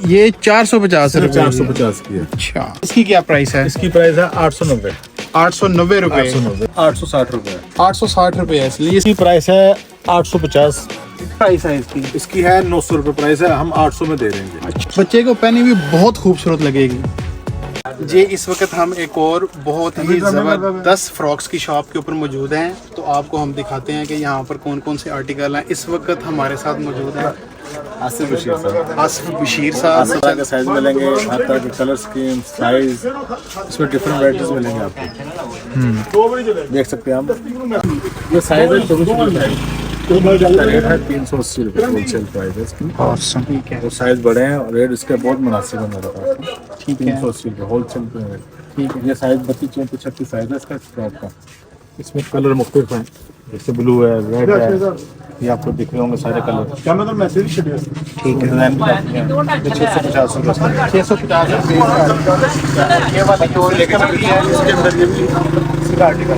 ये 450 रुपए 450 की है। अच्छा, इसकी क्या प्राइस है? इसकी प्राइस है 890 890 रुपए 860 रुपए 860 रुपए है, इसलिए इसकी प्राइस है 850। प्राइस है इसकी। इसकी है 900 रुपए प्राइस है, हम 800 में दे देंगे। अच्छा, बच्चे को पहनी हुई बहुत खूबसूरत लगेगी। जी इस वक्त हम एक और बहुत ही ज़बरदस्त फ्रॉक्स की शॉप के ऊपर मौजूद हैं, तो आपको हम दिखाते हैं कि यहाँ पर कौन कौन से आर्टिकल हैं। इस वक्त हमारे साथ मौजूद हैं आसिफ बशीर साहब। आसिफ बशीर साहब। हर तरह के साइज मिलेंगे, हर तरह के कलर स्कीम साइज, इसमें डिफरेंट वैराइटीज मिलेंगे आपको। देख सकते हैं हम, ये साइज है 24 रेट है 380 रुपये होलसेल प्राइस है इसकी। ठीक है, वो साइज बड़े हैं और रेट इसके बहुत मुनासिब है मेरे पास। ठीक है, 380 रुपये होलसेल पे। ठीक है। ये साइज 32, 34, 36 साइज है इसका फ्रॉक का। इसमें कलर मुख्तलिफ हैं, जैसे ब्लू है, रेड है, ये आपको दिख रहे होंगे सारे कलर। क्या मतलब मैसेज ठीक है। 650 रुपये 650 रुपए। ये वाला जो लेकर है इसके अंदर ये भी इसका आर्टिकल।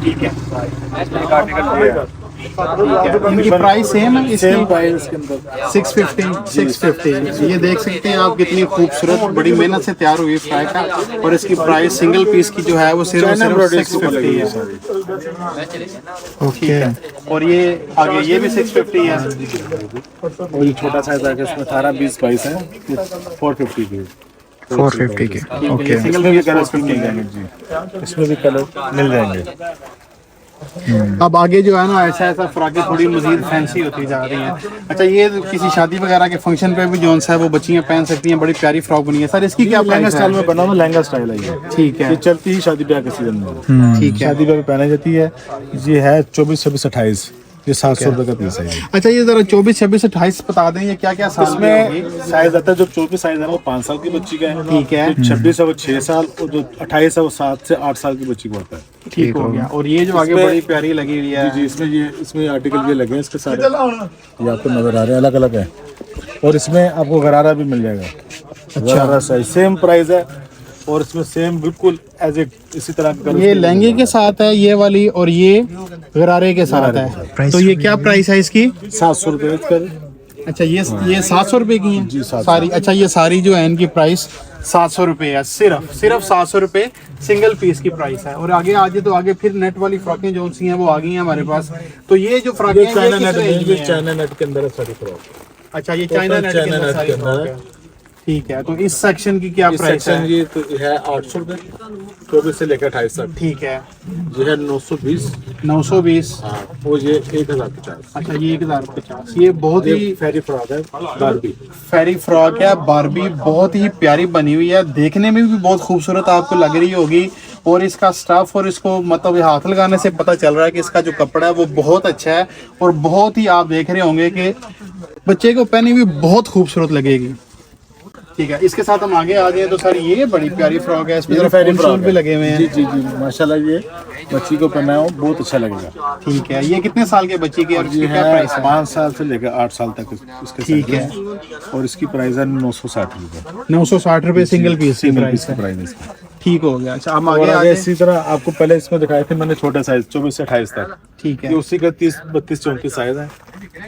ठीक है, इसका आर्टिकल ये है। इनकी प्राइस सेम है सेम इसकी? प्राइस इसके अंदर 650। ये देख सकते हैं आप कितनी खूबसूरत बड़ी मेहनत से तैयार हुई फ्रॉक है, और इसकी प्राइस सिंगल पीस की जो है वो सिर्फ 650 है। ओके, और ये आगे ये भी 650 है। और ये छोटा साइज है, इसमें 18, 20, 22 है, 450 की 450 के। ओके, सिंगल भी कलर मिल जाएंगे जी, इसमें भी कलर मिल जाएंगे। अब आगे जो है ना ऐसा ऐसा फ्रॉकें थोड़ी मजीद फैंसी होती जा रही हैं। अच्छा, ये किसी शादी वगैरह के फंक्शन पे भी जो सा है वो बच्चियां पहन सकती हैं, बड़ी प्यारी फ्रॉक बनी है। सर इसकी क्या लहंगा प्राइस स्टाइल है? में बना हुआ लहंगा स्टाइल है ये। ठीक है, ये चलती ही शादी ब्याह के सीजन में। ठीक है। शादी ब्याह में पहनाई जाती है। ये है 24, 26, 28, ये 700 रुपए का पीस है ये। अच्छा, ये जरा 24, 26, 28 बता दें ये क्या क्या साल इसमें साइज आता है, जो 24 साइज है वो 5 साल की बच्ची का है। ठीक है। जो 26 है वो 6 साल, और जो 28 है वो 7 से 8 साल की बच्ची को होता है। ठीक हो गया। और ये जो आगे बड़ी प्यारी लगी हुई है, जी, इसमें आर्टिकल ये लगे हैं इसके सारे, ये आपको नजर आ रहे हैं, अलग अलग है। और इसमें आपको गरारा भी मिल जाएगा। गरारा साइज सेम प्राइस है, और इसमें सेम बिल्कुल एज ए इसी तरह का ये लहंगे के साथ है ये वाली, और ये गरारे के साथ है। तो ये क्या प्राइस है इसकी? 700 रुपये इसका। अच्छा, ये 700 रुपए की है जी, 700 सारी। अच्छा, ये सारी जो है इनकी प्राइस 700 रुपए है, सिर्फ 700 रुपए सिंगल पीस की प्राइस है। और आगे आगे तो आगे फिर नेट वाली फ्रॉकें जो सी हैं वो आ गई हैं हमारे पास। तो ये जो फ्रॉकें हैं चाइना ये किस रेंज में नेट, हैं? चाइना नेट के अंदर है सारी फ्रॉक। अच्छा, ये चाइना नेट के अंदर सारी फ्रॉक है। ठीक है, तो इस सेक्शन की क्या प्राइस है? ये तो है 800 रुपये 24 से लेकर 28 तक। ठीक है, ये है 920। 920। हाँ, और ये 1050। अच्छा, ये 1050। ये बहुत ही फेरी फ्रॉक है, बारबी फेरी फ्रॉक है, बारबी, बहुत ही प्यारी बनी हुई है, देखने में भी बहुत खूबसूरत आपको लग रही होगी। और इसका स्टफ और इसको मतलब हाथ लगाने से पता चल रहा है कि इसका जो कपड़ा है वो बहुत अच्छा है, और बहुत ही आप देख रहे होंगे कि बच्चे को पहनी हुई बहुत खूबसूरत लगेगी। ठीक है, इसके साथ हम आगे आ गए तो सर ये बड़ी प्यारी फ्रॉक है, इसमें फेरी फ्रॉक भी लगे हुए हैं। जी, माशाल्लाह, ये बच्ची को पहनाओ बहुत अच्छा लगेगा। ठीक है, ये कितने साल के बच्ची की और इसकी क्या प्राइस है? 5 साल से लेकर 8 साल तक इसके। ठीक है, और इसकी प्राइस है 960 रुपये। 960 रुपये सिंगल पीस की प्राइस है। प्राइस इसका। ठीक हो गया। अच्छा, हम और आगे इसी तरह आपको पहले इसमें दिखाए थे मैंने छोटा साइज 24 से 28 तक। ठीक ये है, उसी का 30, 32, 34 साइज है।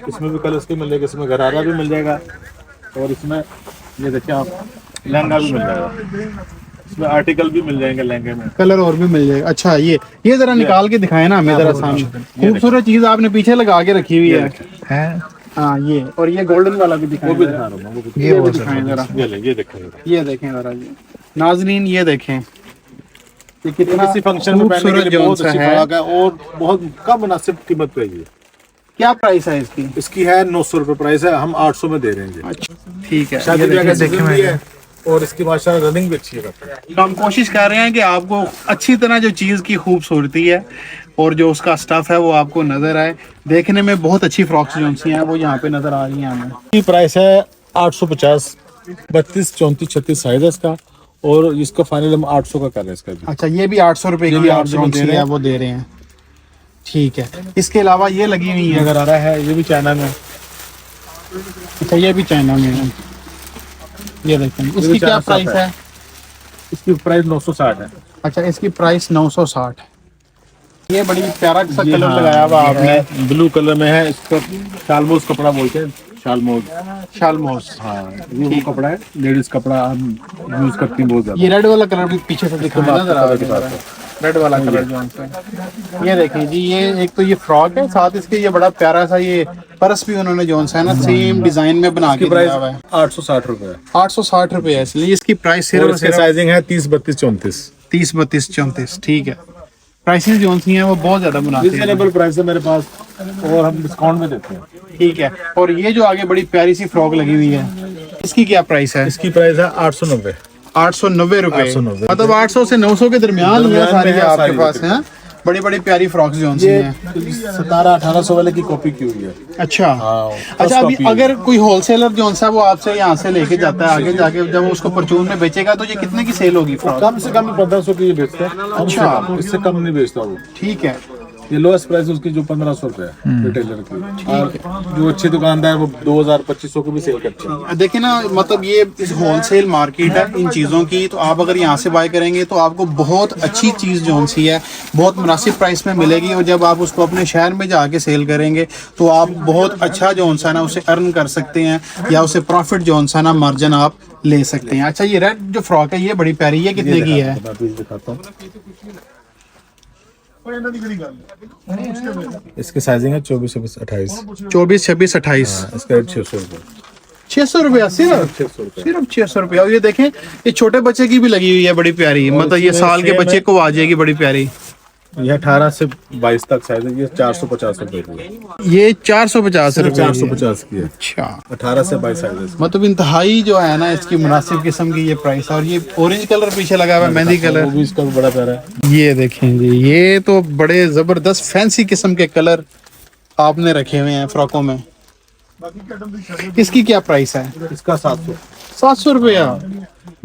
इसमें भी कलर मिल जाएगा, इसमें गरारा भी मिल जाएगा, और इसमें ये देखिए आप लहंगा भी मिल जाएगा, इसमें आर्टिकल भी मिल जाएंगे लहंगे में, कलर और भी मिल जाएगा। अच्छा, ये जरा निकाल के दिखाए ना हमें जरा सामने। खूबसूरत चीज आपने पीछे लगा के रखी हुई है। हाँ, ये और ये गोल्डन वाला भी दिखाएं। वो भी दिखा रहा हूँ। ये भी दिखाएं जरा। ये देखें, ये देखें जरा जी नाजरीन, ये देखें ये कितना किसी फंक्शन में पहनने के खूबसूरत लिए बहुत जौन सा अच्छी है। फ्रॉक है, और बहुत कम मुनासिब कीमत पे है। क्या प्राइस है इसकी? इसकी है 900 रुपये प्राइस है, हम 800 में दे देंगे। अच्छा, ठीक है। शादी ये ब्याह का देखें, सीजन भी है, और इसकी माशाल्लाह रनिंग भी अच्छी है। तो हम कोशिश कर रहे हैं कि आपको अच्छी तरह जो चीज़ की खूबसूरती है और जो उसका स्टफ है वो आपको नजर आए। देखने में बहुत अच्छी फ्रॉक्स जो सी हैं वो यहाँ पे नजर आ रही हैं हमें। इसकी प्राइस है 850, 32, 34, 36 साइज है इसका, और इसका फाइनल हम 800 का कर रहे हैं इसका भी। अच्छा, ये भी 800 रुपए ये की भी आप 800 जो में दे सी रहे है हैं। वो दे रहे हैं। ठीक है, इसके अलावा ये लगी हुई है। अगर आ रहा है, ये भी चाइना में। अच्छा, ये भी चाइना में है। ये देखें, इसकी क्या प्राइस है? इसकी प्राइस 960 है। अच्छा, इसकी प्राइस 960 है। ये बड़ी प्यारा सा कलर हाँ, लगाया हुआ आपने। ब्लू कलर में है, इसका शालमोज कपड़ा बोलते हैं। शालमोस। हाँ, ये वो कपड़ा है, लेडीज कपड़ा हम यूज करती हैं बहुत ज्यादा। ये रेड वाला कलर भी पीछे से दिखाना ना जरा, रेड वाला कलर जो है। ये देखिए जी, ये एक तो ये फ्रॉक है, साथ इसके ये बड़ा प्यारा सा ये पर्स भी उन्होंने जो है ना सेम डिजाइन में बना के दिया हुआ है। 860 रुपए। 860 रुपए है, इसलिए इसकी प्राइस और इसकी साइजिंग है 30, 32, 34। 30, 32, 34, ठीक है। प्राइसेस जो सी हैं वो बहुत ज्यादा मुनासिब है, रीजनेबल प्राइस है मेरे पास, और हम डिस्काउंट में देते हैं। ठीक है। और ये जो आगे बड़ी प्यारी सी फ्रॉक लगी हुई है, इसकी क्या प्राइस है? इसकी प्राइस है 890। 890 रुपए, 890। मतलब 800 से 900 के दरमियान है सारी है आपके सारी पास है। बड़ी बड़ी प्यारी फ्रॉक्स जो सी ये हैं। 1700-1800 वाले की कॉपी की हुई है। अच्छा हाँ, अच्छा। अभी अगर कोई होलसेलर जो सा वो आपसे यहाँ से लेके जाता है, आगे जाके जब वो उसको परचून में बेचेगा तो ये कितने की सेल होगी फ्रॉक? कम से कम 1500 की ये बेचता है। अच्छा, इससे कम नहीं बेचता वो। ठीक है। ये लोएस्ट प्राइस उसकी जो 1500 रुपए है रिटेलर की, और जो अच्छे दुकानदार वो 2000-2500 को भी सेल करते हैं। देखिए ना, मतलब ये इस होलसेल मार्केट है इन चीज़ों की, तो आप अगर यहाँ से बाय करेंगे तो आपको बहुत अच्छी चीज़ जो सी है बहुत मुनासिब प्राइस में मिलेगी, और जब आप उसको अपने शहर में जाके सेल करेंगे तो आप बहुत अच्छा जो सा ना उसे अर्न कर सकते हैं, या उसे प्रॉफिट जो सा ना मार्जिन आप ले सकते हैं। अच्छा, ये रेड जो फ्रॉक है ये बड़ी प्यारी है, कितने की है? मैं आपको दिखाता हूँ। इसकी साइजिंग है 24, 26, 28। 24, 26, 28। इसका रेट 600 रुपए। 600 रुपया सिर्फ? 600 रुपए। सिर्फ 600 रुपया। और ये देखें, ये छोटे बच्चे की भी लगी हुई है बड़ी प्यारी, मतलब ये साल के बच्चे को आ जाएगी बड़ी प्यारी। ये 18 से 22 तक साइज है। ये 450 रुपए की है। ये 450 रुपए? 450 की है। अच्छा, 18 से 22 साइज है। मतलब इंतहाई जो है ना इसकी मुनासिब किस्म की ये प्राइस है। और ये ऑरेंज कलर पीछे लगा हुआ है, मेहंदी वो कलर, भी इसका भी बड़ा प्यारा है। ये देखें जी, ये तो बड़े जबरदस्त फैंसी किस्म के कलर आपने रखे हुए हैं फ्रॉकों में। इसकी क्या प्राइस है? इसका 700। 700 रुपया?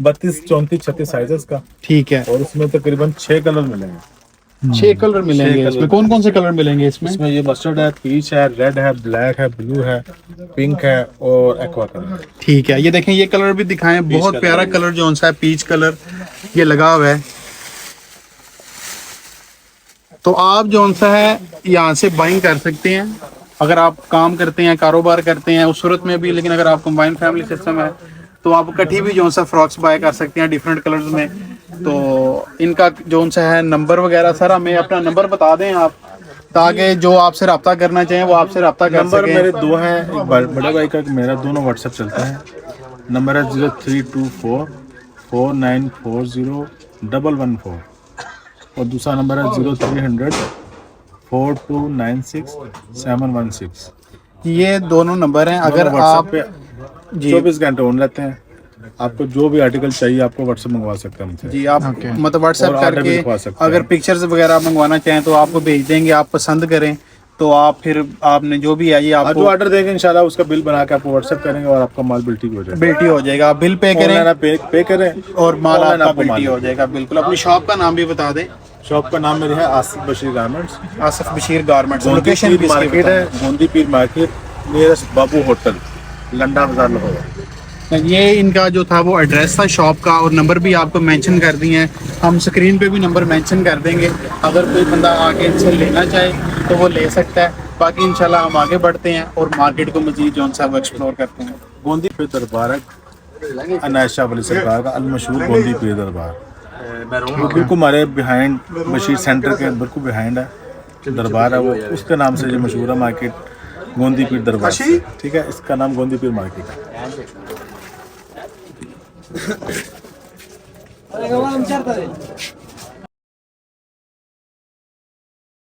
32, 34, 36 साइज है इसका। ठीक है। और इसमें तकरीबन 6 कलर मिलेंगे। 6 कलर मिलेंगे इसमें? कौन कौन से कलर मिलेंगे इसमें? इसमें ये मस्टर्ड है, पीच है, रेड है, ब्लैक है, ब्लू है, पिंक है और एक्वा कलर। ठीक है। ये देखें, ये कलर भी दिखाएं, बहुत प्यारा कलर जो सा है, पीच कलर ये लगा हुआ है। तो आप जो सा है यहाँ से बाइंग कर सकते हैं अगर आप काम करते हैं, कारोबार करते हैं उस सूरत में भी। लेकिन अगर आप कंबाइन फैमिली सिस्टम है तो आप इकट्ठी भी जो सा फ्रॉक्स बाय कर सकते हैं डिफरेंट कलर्स में। तो इनका जो सा है नंबर वगैरह, सर हमें अपना नंबर बता दें आप, ताकि जो आपसे रब्ता करना चाहें वो आपसे रब्ता कर नंबर सकें। मेरे 2 हैं, एक बड़े भाई का, मेरा, दोनों व्हाट्सएप चलता है। नंबर है 0324 4940 114, और दूसरा नंबर है 0300 4296 716। ये दोनों नंबर हैं। अगर आप पे 24 घंटे ऑन रहते हैं। आपको जो भी आर्टिकल चाहिए आपको व्हाट्सएप मंगवा सकते हैं हमसे। जी, आप मतलब व्हाट्सएप और order भी करके लिखवा सकते हैं। अगर पिक्चर्स वगैरह मंगवाना चाहें तो आपको भेज देंगे। आप पसंद करें तो आप फिर आपने जो भी है ये जो आपको ऑर्डर देंगे इंशाल्लाह उसका बिल बना के आपको व्हाट्सएप करेंगे और आपका माल बिल्टी हो जाएगा। बिल्टी हो जाएगा। आप बिल पे करें ऑनलाइन आप पे करें और माल ऑनलाइन आपका आपको बिल्टी माल हो जाएगा। बिल्कुल। अपनी शॉप का नाम भी बता दें। शॉप का नाम मेरी है Asif Bashir garments. Asif Bashir garments. Gondi location पीर भी इसकी मार्केट है, बताएं। गोंदी पीर मार्केट, नियरेस्ट बाबू होटल, लंडा बाजार लाहौर। ये इनका जो था वो एड्रेस था शॉप का, और नंबर भी आपको मेंशन कर दिए हैं। हम स्क्रीन पे भी नंबर मेंशन कर देंगे। अगर कोई बंदा आके इनसे लेना चाहे तो वो ले सकता है। बाकी इंशाल्लाह हम आगे बढ़ते हैं और मार्केट को मजीद जो सा वो एक्सप्लोर करते हैं। गोंदी पीर दरबार है अनायत शाह वली सरकार का अलमशहूर गोंदी पीर दरबार। वो बिल्कुल हमारे बिहाइंड बशीर सेंटर के बिल्कुल बिहाइंड है दरबार है। वो उसके नाम से जो मशहूर है मार्केट, गोंदी पीर दरबार से। ठीक है, इसका नाम गोंदी पीर मार्केट है।